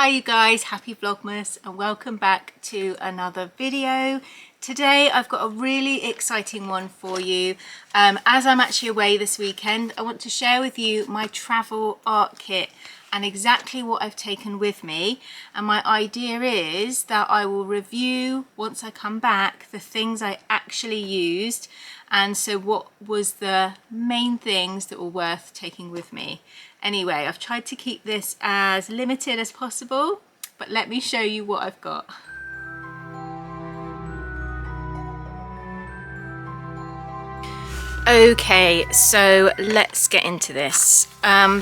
Hi you guys, happy Vlogmas and welcome back to another video. Today I've got a really exciting one for you. As I'm actually away this weekend, I want to share with you my travel art kit and exactly what I've taken with me. And my idea is that I will review, once I come back, the things I actually used, and so what was the main things that were worth taking with me. Anyway, I've tried to keep this as limited as possible, but let me show you what I've got. Okay, so let's get into this.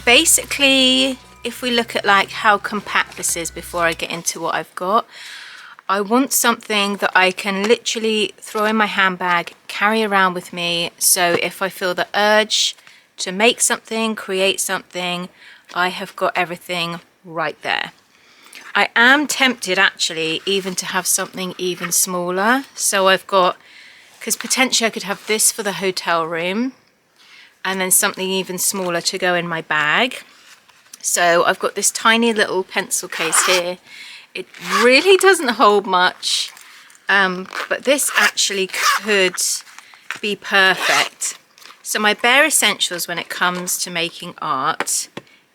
Basically, if we look at like how compact this is before I get into what I've got, I want something that I can literally throw in my handbag, carry around with me, so if I feel the urge to make something, create something, I have got everything right there. I am tempted actually even to have something even smaller. So I've got, because potentially I could have this for the hotel room and then something even smaller to go in my bag. So I've got this tiny little pencil case here. It really doesn't hold much, but this actually could be perfect. So my bare essentials when it comes to making art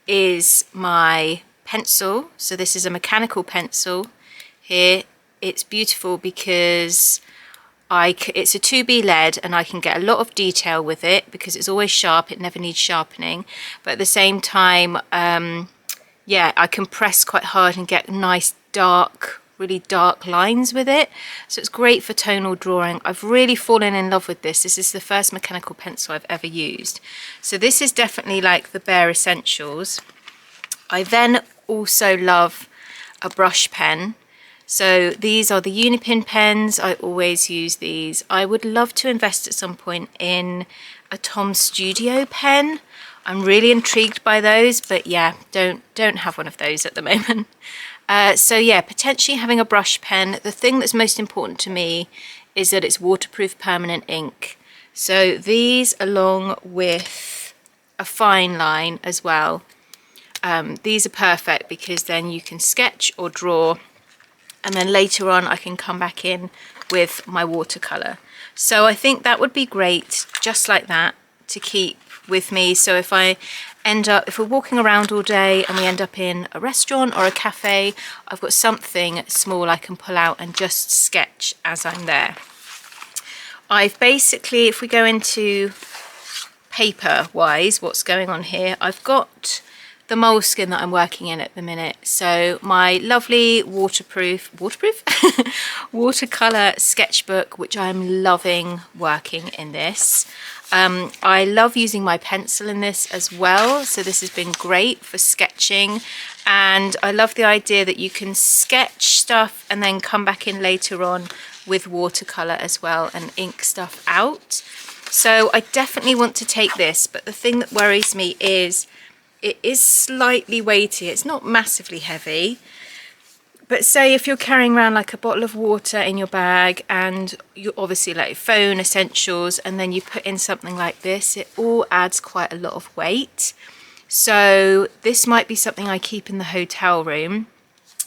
is my pencil. So this is a mechanical pencil here. It's beautiful because it's a 2B lead and I can get a lot of detail with it because it's always sharp. It never needs sharpening. But at the same time, yeah, I can press quite hard and get nice dark, really dark lines with it. So it's great for tonal drawing. I've really fallen in love with this. This is the first mechanical pencil I've ever used. So this is definitely like the bare essentials. I then also love a brush pen. So these are the Unipin pens. I always use these. I would love to invest at some point in a Tom Studio pen. I'm really intrigued by those, but yeah, don't have one of those at the moment. So yeah, potentially having a brush pen. The thing that's most important to me is that it's waterproof permanent ink. So these, along with a fine line as well, these are perfect because then you can sketch or draw, and then later on I can come back in with my watercolor. So I think that would be great, just like that, to keep with me. So if we're walking around all day and we end up in a restaurant or a cafe, I've got something small I can pull out and just sketch as I'm there. I've basically, if we go into paper wise, what's going on here, I've got the moleskin that I'm working in at the minute. So my lovely watercolor sketchbook, which I'm loving working in this. I love using my pencil in this as well, so this has been great for sketching, and I love the idea that you can sketch stuff and then come back in later on with watercolor as well and ink stuff out. So I definitely want to take this, but the thing that worries me is it is slightly weighty. It's not massively heavy, but say if you're carrying around like a bottle of water in your bag and you obviously like phone essentials, and then you put in something like this, it all adds quite a lot of weight. So this might be something I keep in the hotel room.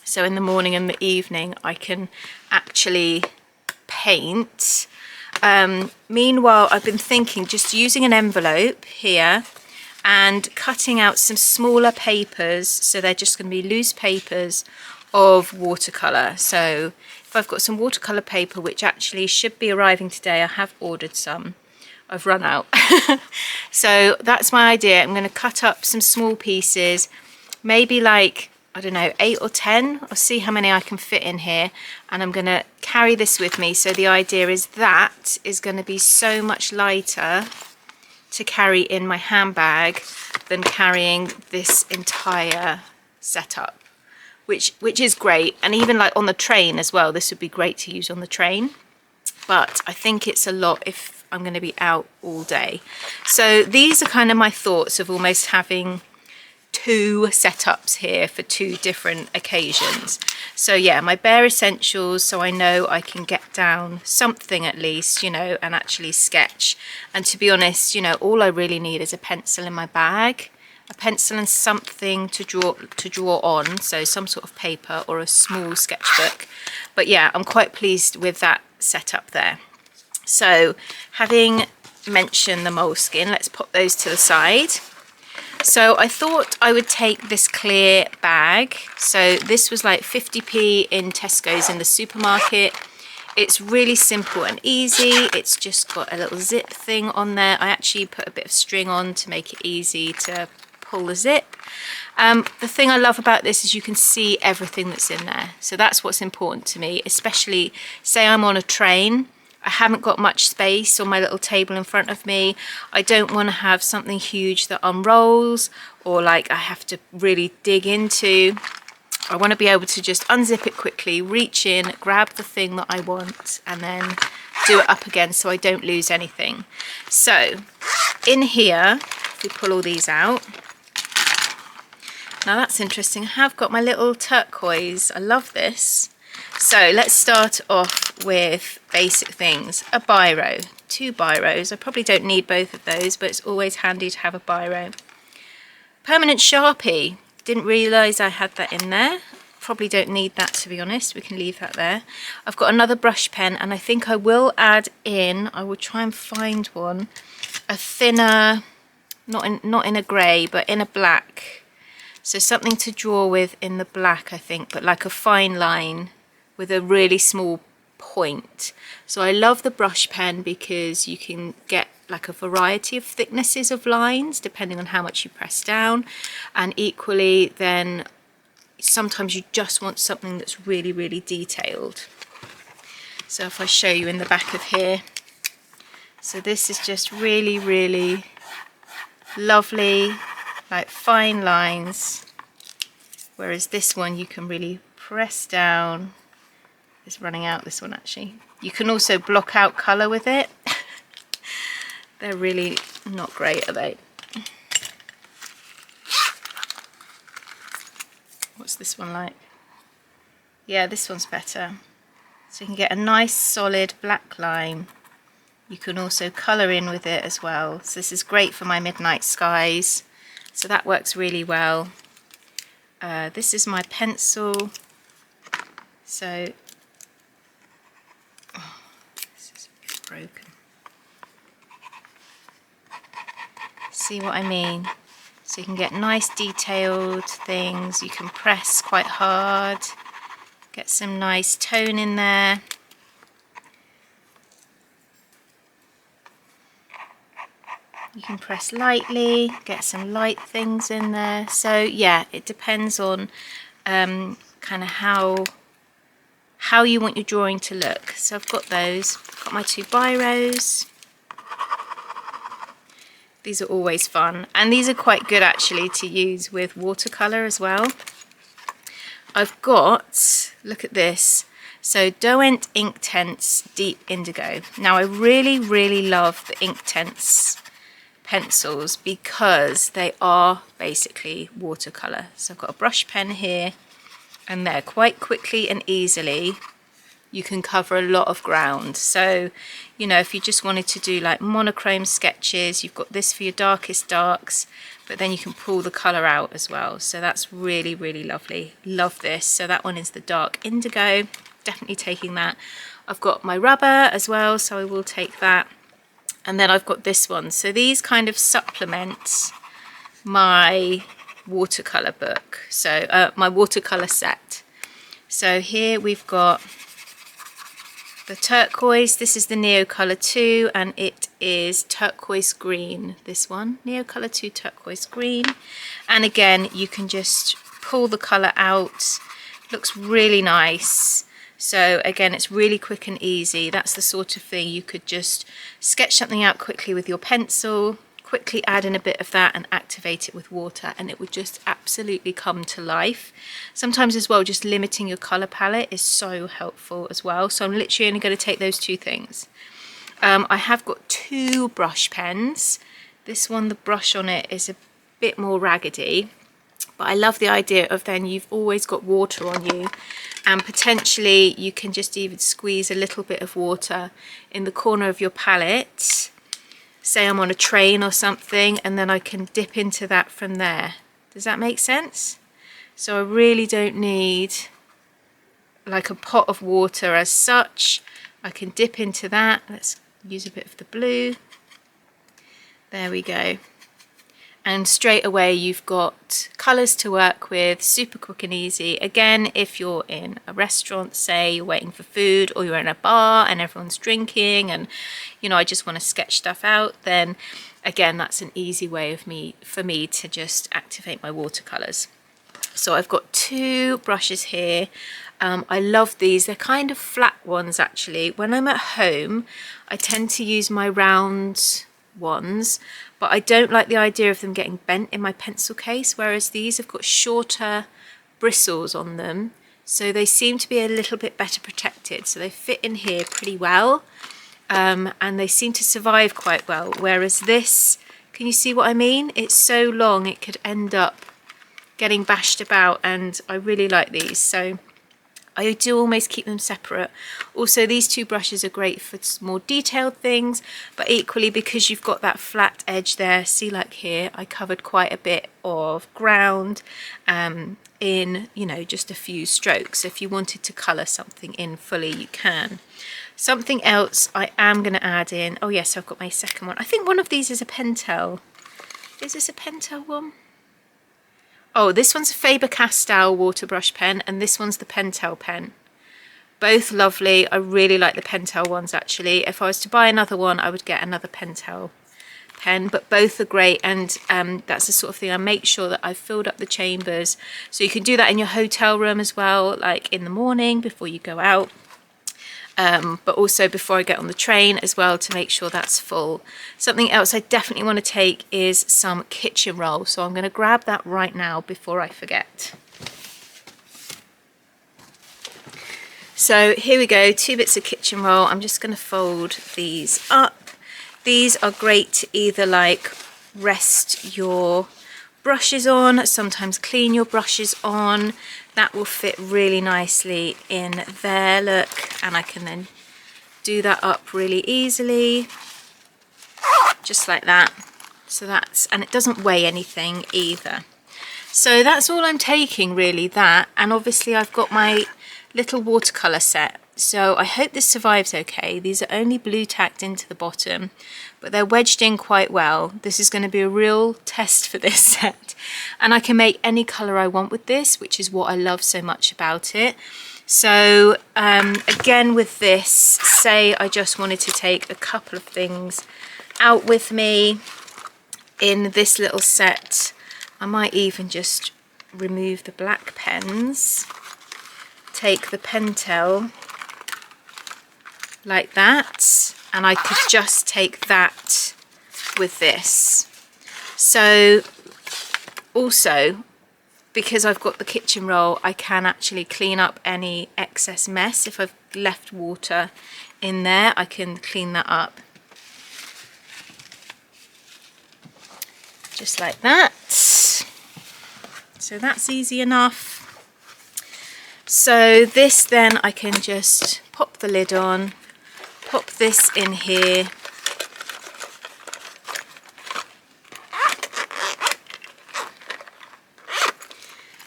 So in the morning and the evening I can actually paint. Meanwhile, I've been thinking just using an envelope here and cutting out some smaller papers. So they're just going to be loose papers of watercolor. So if I've got some watercolor paper, which actually should be arriving today, I have ordered some, I've run out. So that's my idea. I'm going to cut up some small pieces, maybe like, I don't know, 8 or 10. I'll see how many I can fit in here, and I'm going to carry this with me. So the idea is that is going to be so much lighter to carry in my handbag than carrying this entire setup. Which is great, and even like on the train as well, this would be great to use on the train, but I think it's a lot if I'm going to be out all day. So these are kind of my thoughts of almost having two setups here for two different occasions. So yeah, my bare essentials, so I know I can get down something at least, you know, and actually sketch. And to be honest, you know, all I really need is a pencil in my bag a pencil and something to draw on, so some sort of paper or a small sketchbook. But yeah, I'm quite pleased with that setup there. So having mentioned the moleskin, let's pop those to the side. So I thought I would take this clear bag. So this was like 50p in Tesco's in the supermarket. It's really simple and easy. It's just got a little zip thing on there. I actually put a bit of string on to make it easy to pull the zip. The thing I love about this is you can see everything that's in there. So that's what's important to me, especially say I'm on a train. I haven't got much space on my little table in front of me. I don't want to have something huge that unrolls or like I have to really dig into. I want to be able to just unzip it quickly, reach in, grab the thing that I want, and then do it up again so I don't lose anything. So in here, if we pull all these out, now that's interesting. I have got my little turquoise. I love this. So let's start off with basic things. A biro, 2 biros. I probably don't need both of those, but it's always handy to have a biro. Permanent Sharpie. Didn't realise I had that in there. Probably don't need that, to be honest. We can leave that there. I've got another brush pen, and I think I will add in, I will try and find one, a thinner, not in a grey, but in a black. So something to draw with in the black, I think, but like a fine line with a really small point. So I love the brush pen because you can get like a variety of thicknesses of lines depending on how much you press down, and equally then sometimes you just want something that's really, really detailed. So if I show you in the back of here, so this is just really, really lovely, like fine lines, whereas this one you can really press down. It's running out, this one actually. You can also block out colour with it. They're really not great, are they? What's this one like? Yeah, this one's better. So you can get a nice solid black line. You can also colour in with it as well. So this is great for my midnight skies. So that works really well. This is my pencil. So this is a bit broken. See what I mean? So you can get nice detailed things. You can press quite hard, get some nice tone in there. You can press lightly, get some light things in there. So yeah, it depends on kind of how you want your drawing to look. So I've got those. I've got my 2 biros. These are always fun, and these are quite good actually to use with watercolour as well. I've got, look at this, so Doent Inktense Deep Indigo. Now I really, really love the Inktense pencils because they are basically watercolour. So I've got a brush pen here, and there quite quickly and easily you can cover a lot of ground. So, you know, if you just wanted to do like monochrome sketches, you've got this for your darkest darks, but then you can pull the colour out as well. So that's really, really lovely. Love this. So that one is the dark indigo. Definitely taking that. I've got my rubber as well, so I will take that. And then I've got this one. So these kind of supplement my watercolour book. So my watercolour set. So here we've got the turquoise. This is the Neocolor 2, and it is turquoise green, this one, Neocolor 2 turquoise green. And again, you can just pull the colour out. Looks really nice. So again, it's really quick and easy. That's the sort of thing you could just sketch something out quickly with your pencil, quickly add in a bit of that and activate it with water, and it would just absolutely come to life. Sometimes as well, just limiting your colour palette is so helpful as well. So I'm literally only going to take those 2 things. I have got 2 brush pens. This one, the brush on it is a bit more raggedy, but I love the idea of then you've always got water on you, and potentially you can just even squeeze a little bit of water in the corner of your palette. say I'm on a train or something, and then I can dip into that from there. Does that make sense? So I really don't need like a pot of water as such. I can dip into that. Let's use a bit of the blue. There we go. And straight away you've got colours to work with, super quick and easy. Again, if you're in a restaurant, say you're waiting for food, or you're in a bar and everyone's drinking and, you know, I just want to sketch stuff out, then again, that's an easy way for me to just activate my watercolours. So I've got 2 brushes here. I love these. They're kind of flat ones actually. When I'm at home, I tend to use my round ones, but I don't like the idea of them getting bent in my pencil case, whereas these have got shorter bristles on them, so they seem to be a little bit better protected. So they fit in here pretty well, and they seem to survive quite well, whereas this, can you see what I mean? It's so long it could end up getting bashed about, and I really like these, so I do almost keep them separate. Also, these 2 brushes are great for more detailed things, but equally because you've got that flat edge there, see, like here, I covered quite a bit of ground in, you know, just a few strokes. So if you wanted to colour something in fully, you can. Something else I am going to add in, oh yes, I've got my second one. I think one of these is a Pentel. Is this a Pentel one? Oh, this one's a Faber-Castell water brush pen, and this one's the Pentel pen. Both lovely. I really like the Pentel ones actually. If I was to buy another one, I would get another Pentel pen, but both are great, and that's the sort of thing I make sure that I've filled up the chambers. So you can do that in your hotel room as well, like in the morning before you go out. But also before I get on the train as well, to make sure that's full. Something else I definitely want to take is some kitchen roll, so I'm going to grab that right now before I forget. So here we go, 2 bits of kitchen roll. I'm just going to fold these up. These are great to either like rest your brushes on, sometimes clean your brushes on. That will fit really nicely in there, look, and I can then do that up really easily, just like that. So that's, and it doesn't weigh anything either. So that's all I'm taking really, that, and obviously I've got my little watercolour set. So I hope this survives okay. These are only blue tacked into the bottom, but they're wedged in quite well. This is going to be a real test for this set, and I can make any colour I want with this, which is what I love so much about it. So again with this, say I just wanted to take a couple of things out with me in this little set, I might even just remove the black pens, take the Pentel like that, and I could just take that with this. So also, because I've got the kitchen roll, I can actually clean up any excess mess. If I've left water in there, I can clean that up. Just like that. So that's easy enough. So this then I can just pop the lid on, pop this in here,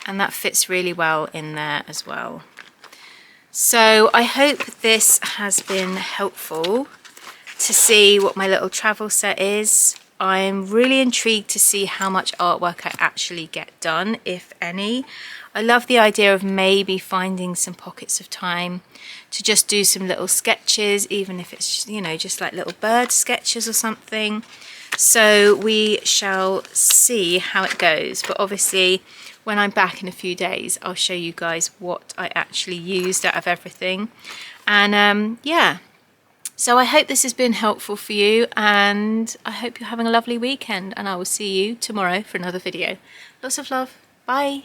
and that fits really well in there as well. So I hope this has been helpful to see what my little travel set is. I'm really intrigued to see how much artwork I actually get done, if any. I love the idea of maybe finding some pockets of time to just do some little sketches, even if it's, you know, just like little bird sketches or something. So we shall see how it goes, but obviously when I'm back in a few days I'll show you guys what I actually used out of everything. And yeah, so I hope this has been helpful for you, and I hope you're having a lovely weekend, and I will see you tomorrow for another video. Lots of love. Bye.